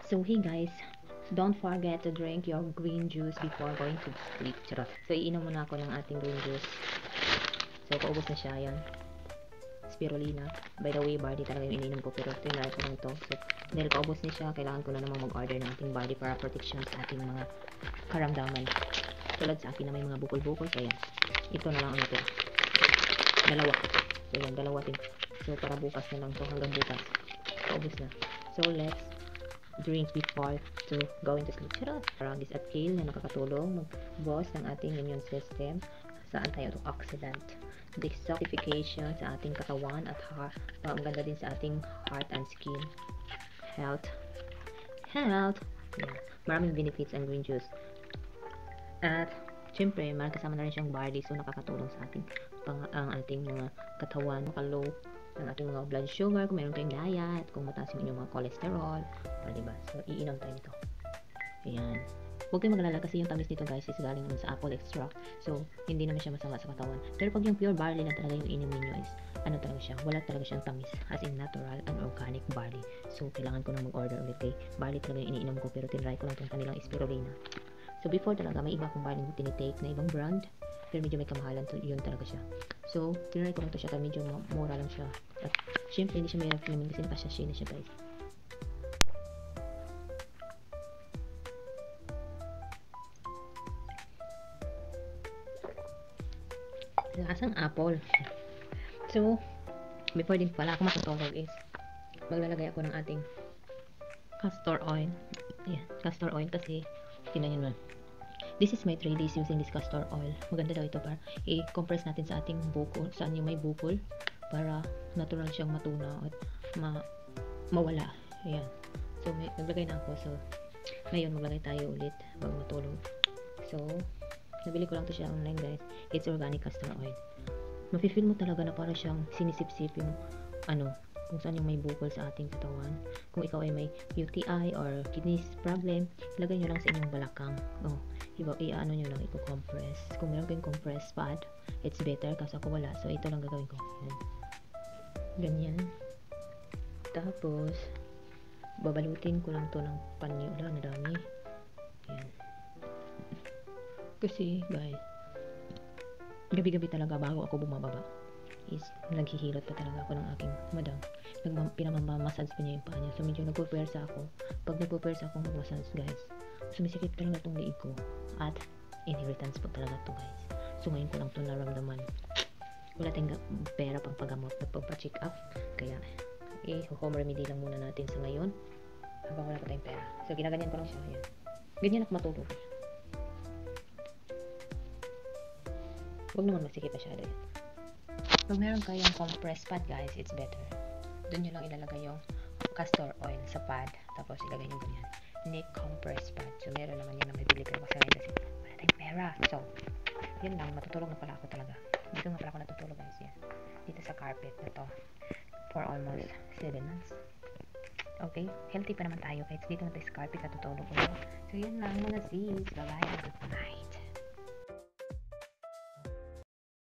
So hey guys, don't forget to drink your green juice before going to sleep. Charot. So iinom muna ako ng ating green juice. So paubos na siya yan. Spirulina. By the way, Barley talaga yung ininom ko, pero tinry ko lang to. So dahil paubos na siya, kailangan ko na naman mag-order ng ating Barley para protection sa ating mga karamdaman. Tulad sa akin na may mga bukol-bukol. So yan. Ito na lang ang ito. Dalawa. So yan, dalawa din. So para bukas na lang to, hanggang bukas. Paubos na. So let's drink before to go into sleep. Charot! Aragis at kale na nakakatulong mag-boost ng ating immune system sa antioxidant. Detoxification sa ating katawan at heart. Ang ganda din sa ating heart and skin. Health. Yeah. Maraming benefits ang green juice. At syempre, kasama na rin siyang barley, so nakakatulong sa ating ang ating mga katawan, makalow ang ating mga blood sugar, kung meron kayong diet, kung mataas yung inyong mga cholesterol, diba? So, iinom tayo nito. Ayan. Huwag kayong mag-alala kasi yung tamis nito guys is galing sa apple extract. So, hindi naman siya masama sa katawan. Pero pag yung pure barley lang talaga yung inom ninyo is, ano talaga siya, wala talaga siyang tamis. As in natural and organic barley. So, kailangan ko nang mag-order ulit kay barley talaga yung iniinom ko, pero tinry ko lang itong kanilang spirulina. So, before talaga, may iba akong barley na tinitake na ibang brand. Pero medyo may kamahalan to, yun talaga siya. So, tinry ko lang to siya, kasi medyo mura lang siya. At, syempre, hindi siya may namin kasi nakasashay na siya, guys. Lasang apple. So, before din pala ako matutulog is, maglalagay ako ng ating castor oil. Ayan, castor oil kasi, tingnan nyo na. This is my 3 days using this castor oil. Maganda daw ito para i-compress natin sa ating bukol, saan yung may bukol, para natural siyang matunaw at mawala. Ayan. So, naglagay na ako. So, ngayon maglagay tayo ulit bago matulog. So, nabili ko lang to siya online guys. It's organic castor oil. Mafe-feel mo talaga na para siyang sinisip-sip yung kung saan yung may bukol sa ating katawan. Kung ikaw ay may UTI or kidney problem, ilagay nyo lang sa inyong balakang. I-ano nyo lang, i-compress. Kung meron kayong compress pad, it's better kasi ako wala. So, ito lang gagawin ko. Yan. Ganyan. Tapos, babalutin ko lang to ng panyo. Wala, nadami. Yan. Kasi, guys, gabi-gabi talaga bago ako bumababa is naghihilot pa talaga ako ng aking madam. Pinamamassage pa niya yung paa niya. So, medyo nagpupersa ako. Pag nagpupersa ako mag-massage, guys, sumisikip talaga itong liig ko. At inheritance po talaga to guys. So, ngayon ko lang ito naramdaman. Wala tayong pera pang paggamot at pagpa-check up. Kaya, home remedy lang muna natin sa ngayon. Habang wala pa tayong pera. So, ginaganyan ko lang siya. Ayan. Ganyan ako matulog. Huwag naman masikip masyado yan. Pag meron kayong compress pad guys, it's better. Doon nyo lang ilalagay yung castor oil sa pad. Tapos ilagay nyo ganyan. Neck compress pad. So meron naman yan na may bili kayo kasi wala tayong pera. So, yun lang. Matutulog na pala ako talaga. Dito nga pala ako natutulog guys. Yan. Dito sa carpet na to. For almost 7 months. Okay? Healthy pa naman tayo. Kahit dito na tayo sa carpet natutulog ko. So yun lang mga sis. Bye-bye. Good night.